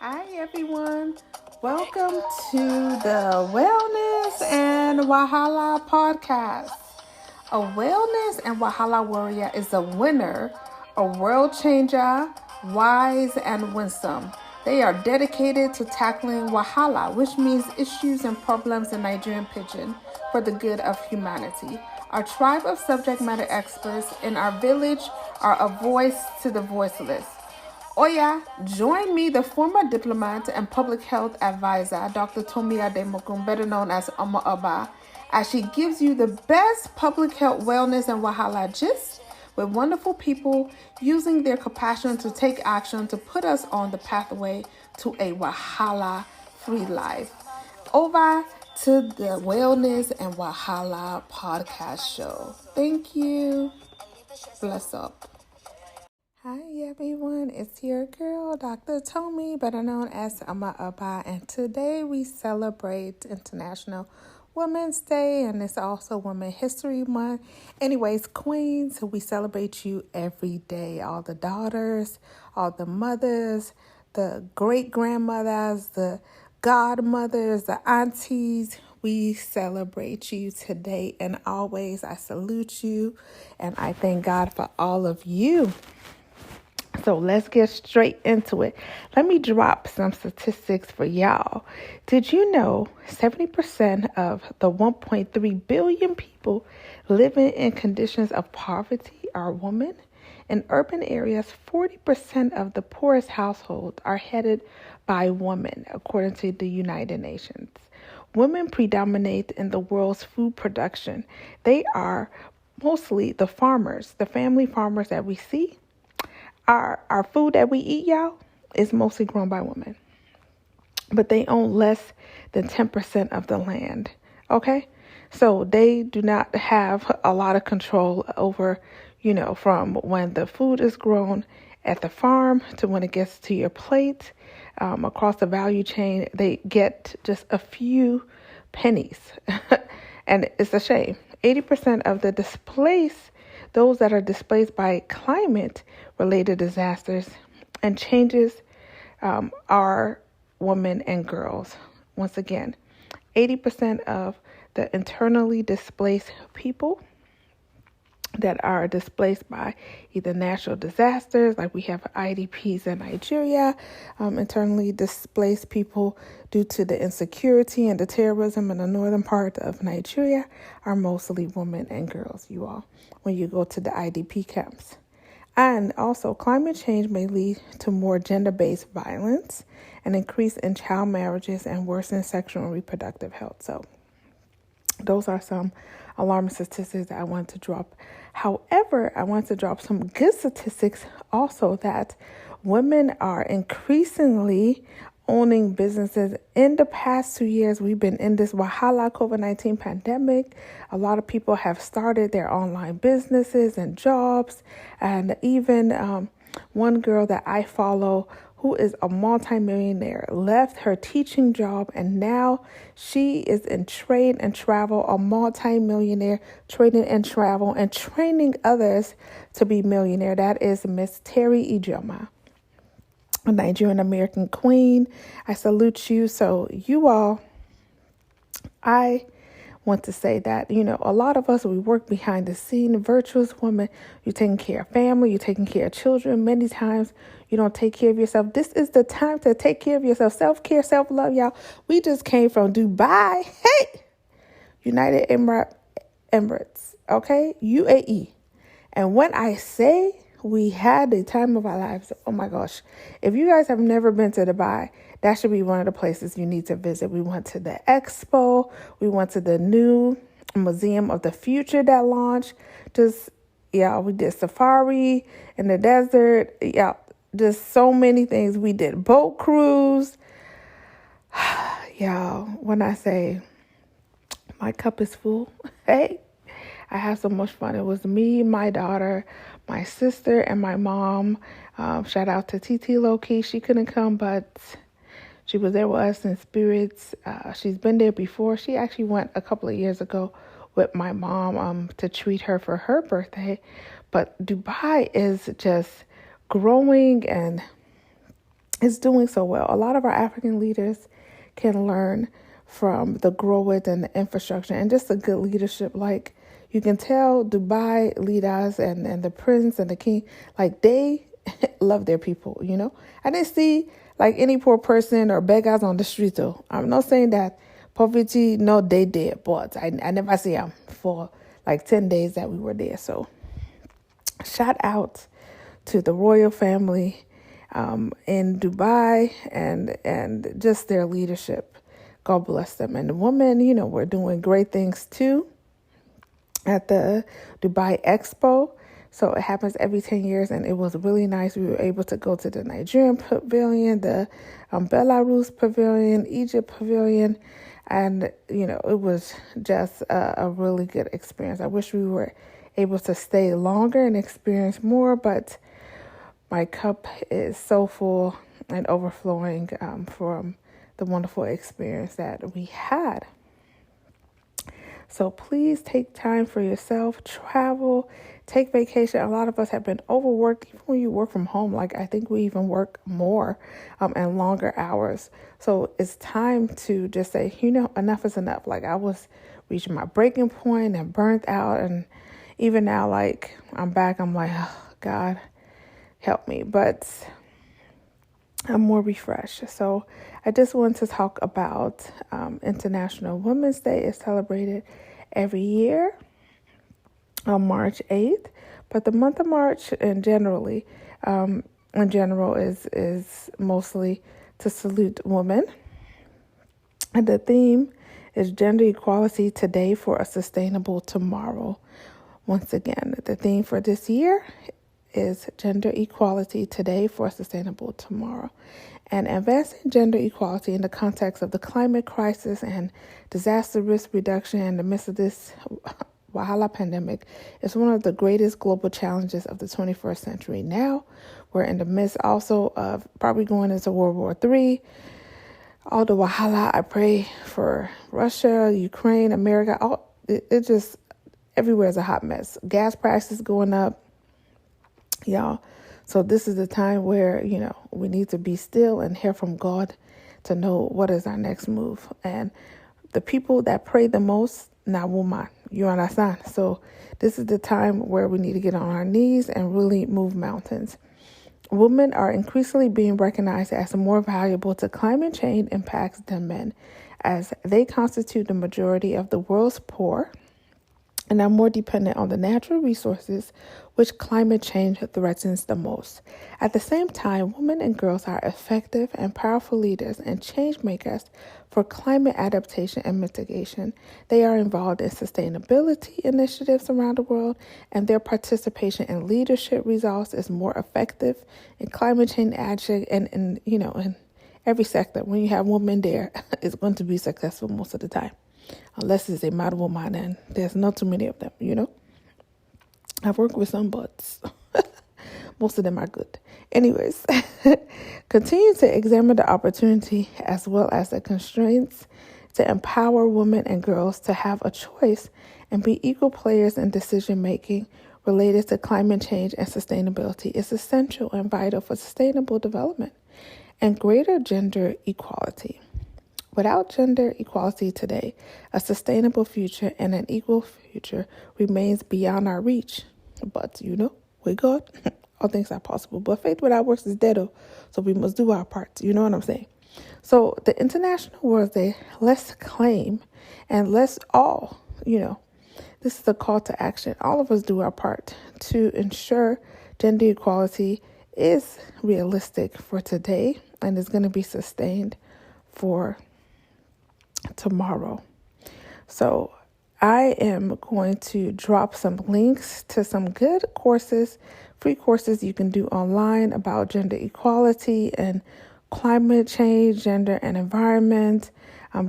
Hi, everyone. Welcome to the Wellness and Wahala podcast. A Wellness and Wahala warrior is a winner, a world changer, wise, and winsome. They are dedicated to tackling Wahala, which means issues and problems in Nigerian Pidgin, for the good of humanity. Our tribe of subject matter experts in our village are a voice to the voiceless. Oya, join me, the former diplomat and public health advisor, Dr. Tomi Ademokum, better known as Oma Aba, as she gives you the best public health, wellness, and Wahala gist with wonderful people using their compassion to take action to put us on the pathway to a Wahala-free life. Over to the Wellness and Wahala podcast show. Thank you. Bless up. Hi everyone, it's your girl, Dr. Tomi, better known as Ama Aba, and today we celebrate International Women's Day, and it's also Women History Month. Anyways, queens, we celebrate you every day. All the daughters, all the mothers, the great-grandmothers, the godmothers, the aunties, we celebrate you today and always. I salute you, and I thank God for all of you. So let's get straight into it. Let me drop some statistics for y'all. Did you know 70% of the 1.3 billion people living in conditions of poverty are women? In urban areas, 40% of the poorest households are headed by women, according to the United Nations. Women predominate in the world's food production. They are mostly the farmers, the family farmers that we see. Our food that we eat, y'all, is mostly grown by women. But they own less than 10% of the land, okay? So they do not have a lot of control over, from when the food is grown at the farm to when it gets to your plate. Across the value chain, they get just a few pennies. And it's a shame. 80% of the those that are displaced by climate-related disasters and changes are women and girls. Once again, 80% of the internally displaced people that are displaced by either natural disasters, like we have IDPs in Nigeria, internally displaced people due to the insecurity and the terrorism in the northern part of Nigeria, are mostly women and girls, you all, when you go to the IDP camps. And also, climate change may lead to more gender-based violence, an increase in child marriages, and worsen sexual and reproductive health. So those are some alarming statistics that I want to drop. However, I want to drop some good statistics also that women are increasingly owning businesses. In the past 2 years, we've been in this Wahala COVID-19 pandemic. A lot of people have started their online businesses and jobs. And even one girl that I follow, who is a multimillionaire, left her teaching job and now she is in trade and travel, a multimillionaire trading and travel and training others to be millionaire. That is Miss Terry Ijoma, a Nigerian American queen. I salute you. So you all, I want to say that, a lot of us, we work behind the scene, virtuous woman. You're taking care of family, you're taking care of children. Many times you don't take care of yourself. This is the time to take care of yourself. Self-care, self-love, y'all. We just came from Dubai. Hey, United Emirates, okay? UAE. And when I say we had the time of our lives, oh my gosh. If you guys have never been to Dubai, that should be one of the places you need to visit. We went to the expo. We went to the new Museum of the Future that launched. We did safari in the desert. Yeah, just so many things. We did boat cruise. Y'all, when I say my cup is full, hey, I had so much fun. It was me, my daughter, my sister, and my mom. Shout out to TT Loki. She couldn't come, but she was there with us in spirits. She's been there before. She actually went a couple of years ago with my mom to treat her for her birthday. But Dubai is just growing and is doing so well. A lot of our African leaders can learn from the growth and the infrastructure and just the good leadership. Like you can tell Dubai leaders and the prince and the king, like they love their people, you know. I didn't see like any poor person or beggars on the street though. I'm not saying that poverty, no, they did, but I never see them for like 10 days that we were there. So shout out to the royal family in Dubai and just their leadership. God bless them. And the women, you know, we're doing great things too at the Dubai Expo. So it happens every 10 years, and it was really nice. We were able to go to the Nigerian pavilion, the Belarus pavilion, Egypt pavilion, and, you know, it was just a really good experience. I wish we were able to stay longer and experience more, but my cup is so full and overflowing from the wonderful experience that we had. So please take time for yourself, travel, take vacation. A lot of us have been overworked, even when you work from home. Like I think we even work more and longer hours. So it's time to just say, you know, enough is enough. Like I was reaching my breaking point and burnt out. And even now, like I'm back, I'm like, oh, God, help me. But I'm more refreshed. So I just want to talk about International Women's Day. Is celebrated every year on March 8th. But the month of March in general is mostly to salute women. And the theme is gender equality today for a sustainable tomorrow. Once again, the theme for this year is gender equality today for a sustainable tomorrow. And advancing gender equality in the context of the climate crisis and disaster risk reduction in the midst of this Wahala pandemic is one of the greatest global challenges of the 21st century. Now, we're in the midst also of probably going into World War III. All the Wahala, I pray for Russia, Ukraine, America, it just everywhere is a hot mess. Gas prices going up. Y'all, so this is the time where, you know, we need to be still and hear from God to know what is our next move. And the people that pray the most, not woman, you understand? So this is the time where we need to get on our knees and really move mountains. Women are increasingly being recognized as more valuable to climate change impacts than men, as they constitute the majority of the world's poor and are more dependent on the natural resources which climate change threatens the most. At the same time, women and girls are effective and powerful leaders and change makers for climate adaptation and mitigation. They are involved in sustainability initiatives around the world, and their participation in leadership results is more effective in climate change action and in every sector. When you have women there, it's going to be successful most of the time. Unless it's a mad woman, and there's not too many of them, you know. I've worked with some, but most of them are good. Anyways, continue to examine the opportunity as well as the constraints to empower women and girls to have a choice and be equal players in decision making related to climate change and sustainability is essential and vital for sustainable development and greater gender equality. Without gender equality today, a sustainable future and an equal future remains beyond our reach. But, with God, all things are possible. But faith without works is dead, so we must do our part. You know what I'm saying? So the International Women's Day, let's claim and let's all, this is a call to action. All of us do our part to ensure gender equality is realistic for today and is going to be sustained for tomorrow. So I am going to drop some links to some good courses, free courses you can do online about gender equality and climate change, gender and environment,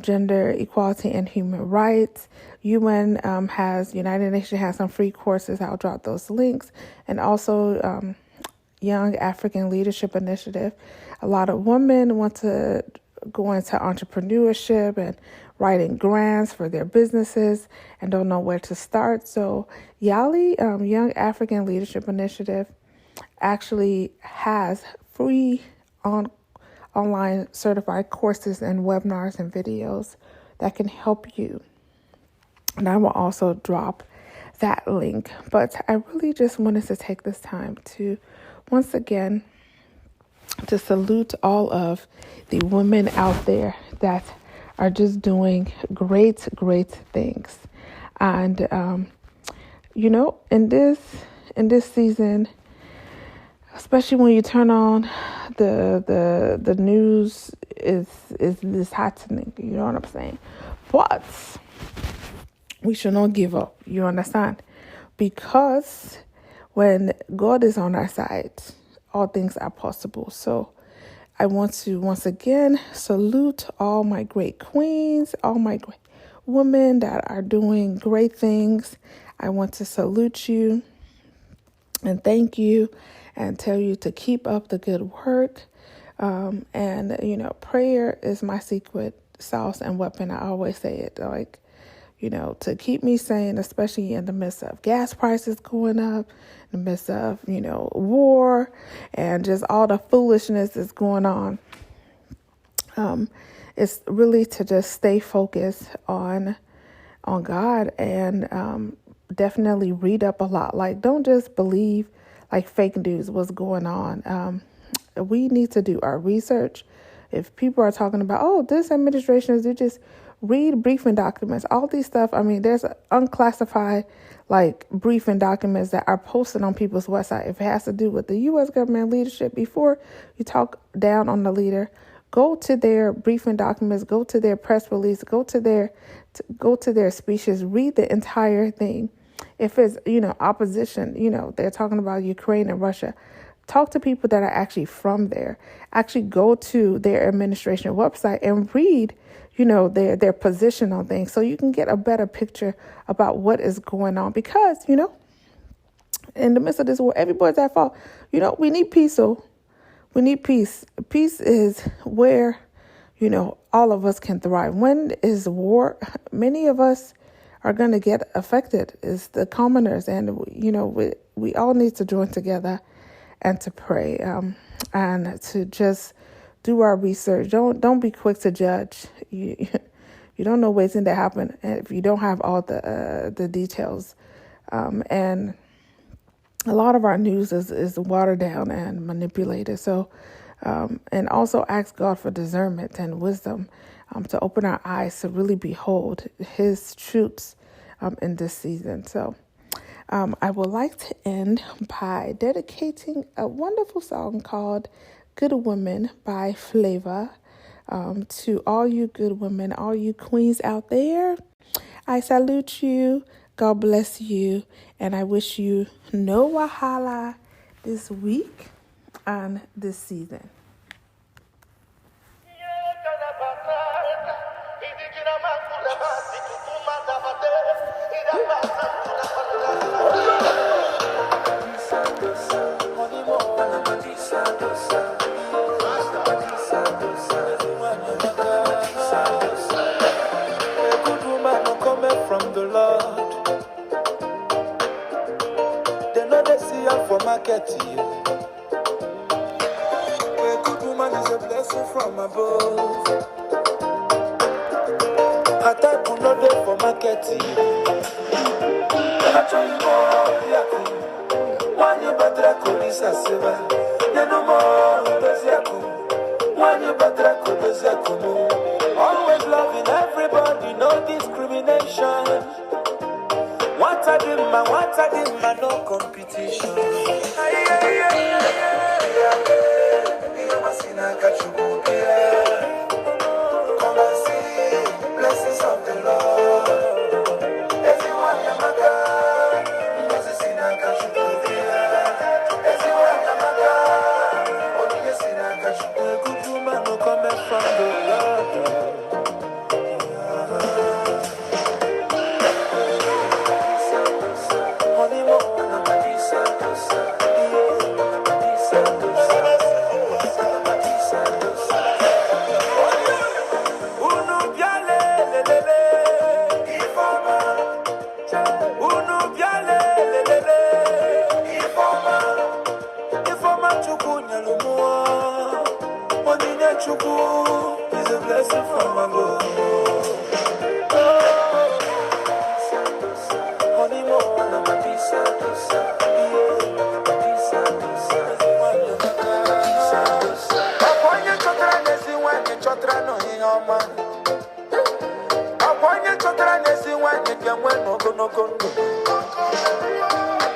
gender equality and human rights. United Nations has some free courses. I'll drop those links. And also Young African Leadership Initiative. A lot of women want to go into entrepreneurship and writing grants for their businesses and don't know where to start. So YALI, Young African Leadership Initiative, actually has free online certified courses and webinars and videos that can help you. And I will also drop that link. But I really just wanted to take this time to once again to salute all of the women out there that are just doing great things. And in this season, especially when you turn on the news, is happening. You know what I'm saying? But we should not give up. You understand? Because when God is on our side, all things are possible. So I want to once again salute all my great queens, all my great women that are doing great things. I want to salute you and thank you and tell you to keep up the good work. Prayer is my secret sauce and weapon. I always say it, to keep me sane, especially in the midst of gas prices going up, in the midst of, war and just all the foolishness that's going on. It's really to just stay focused on God and definitely read up a lot. Like, don't just believe like fake news, what's going on. We need to do our research. If people are talking about, this administration is, just read briefing documents, all these stuff. I mean, there's unclassified briefing documents that are posted on people's website. If it has to do with the U.S. government leadership, before you talk down on the leader, go to their briefing documents, go to their press release, go to their speeches, read the entire thing. If it's, opposition, they're talking about Ukraine and Russia, talk to people that are actually from there. Actually go to their administration website and read, their position on things, so you can get a better picture about what is going on. Because, in the midst of this war, everybody's at fault. We need peace. So we need peace. Peace is where, all of us can thrive. When is war, many of us are going to get affected. It's the commoners. And, we all need to join together and to pray and to just do our research. Don't be quick to judge. You don't know what's going to happen if you don't have all the details. And a lot of our news is watered down and manipulated. So, and also ask God for discernment and wisdom to open our eyes to really behold His truths in this season. So, I would like to end by dedicating a wonderful song called Good Women by Flavor to all you good women, all you queens out there. I salute you. God bless you. And I wish you no wahala this week and this season. From the Lord, they know they see her for market. A good woman is a blessing from above. Her type will not there for market. I tell you more, one you better call this a silver. You know more, does Yaku. One you better call this Yaku. Always loving everybody, no discrimination. What I did, man, no competition. Come and see blessings of the Lord. Everyone, Yamaka, Moses in a everyone, Yamaka, only yes in a good woman no coming from the Lord. Honeymoon, is a blessing from above. Honeymoon, I'm a pizza,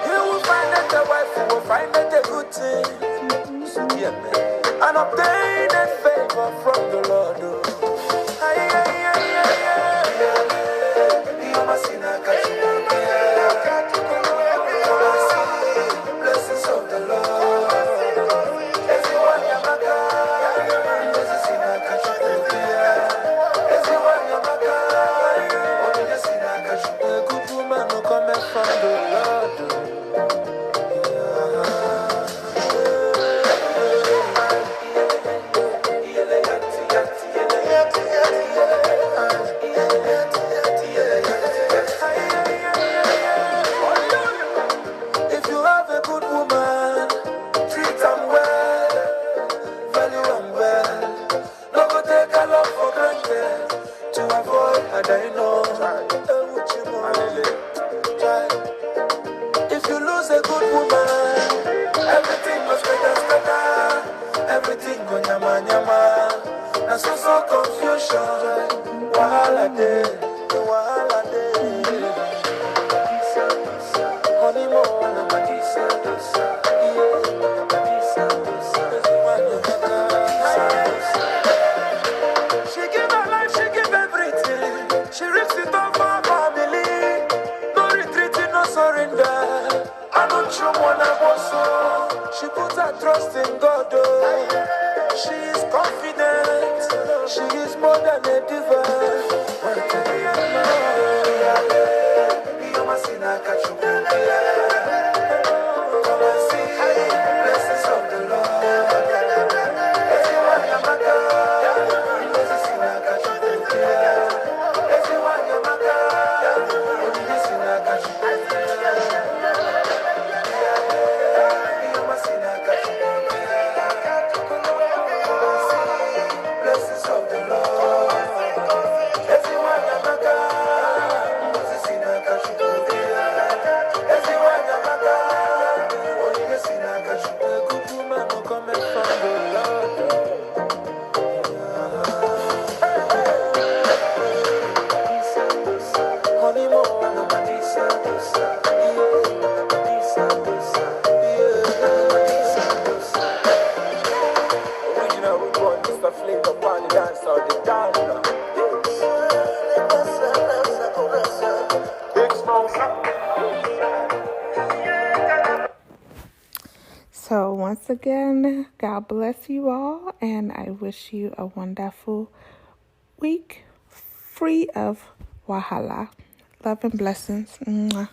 you will find that the wife will find that a good thing. Yeah, and obtain a favor from the Lord. Blessings of the Lord. From the Lord. If you have a good woman, treat them well, value them well. No go take a love for granted to avoid a dino. If you lose a good woman, everything goes better. Everything go nyama nyama. Na so confusion. Wahala day. Honeymoon, I'm a she give her life, she give everything. She risks it all for her family. No retreating, no surrender. I don't show one I was so. She puts her trust in God. Oh. She is confident. She is more than a diva. Come and see blessings of the Lord. Blessings of the Lord. So once again, God bless you all, and I wish you a wonderful week free of wahala. Love and blessings. Mwah.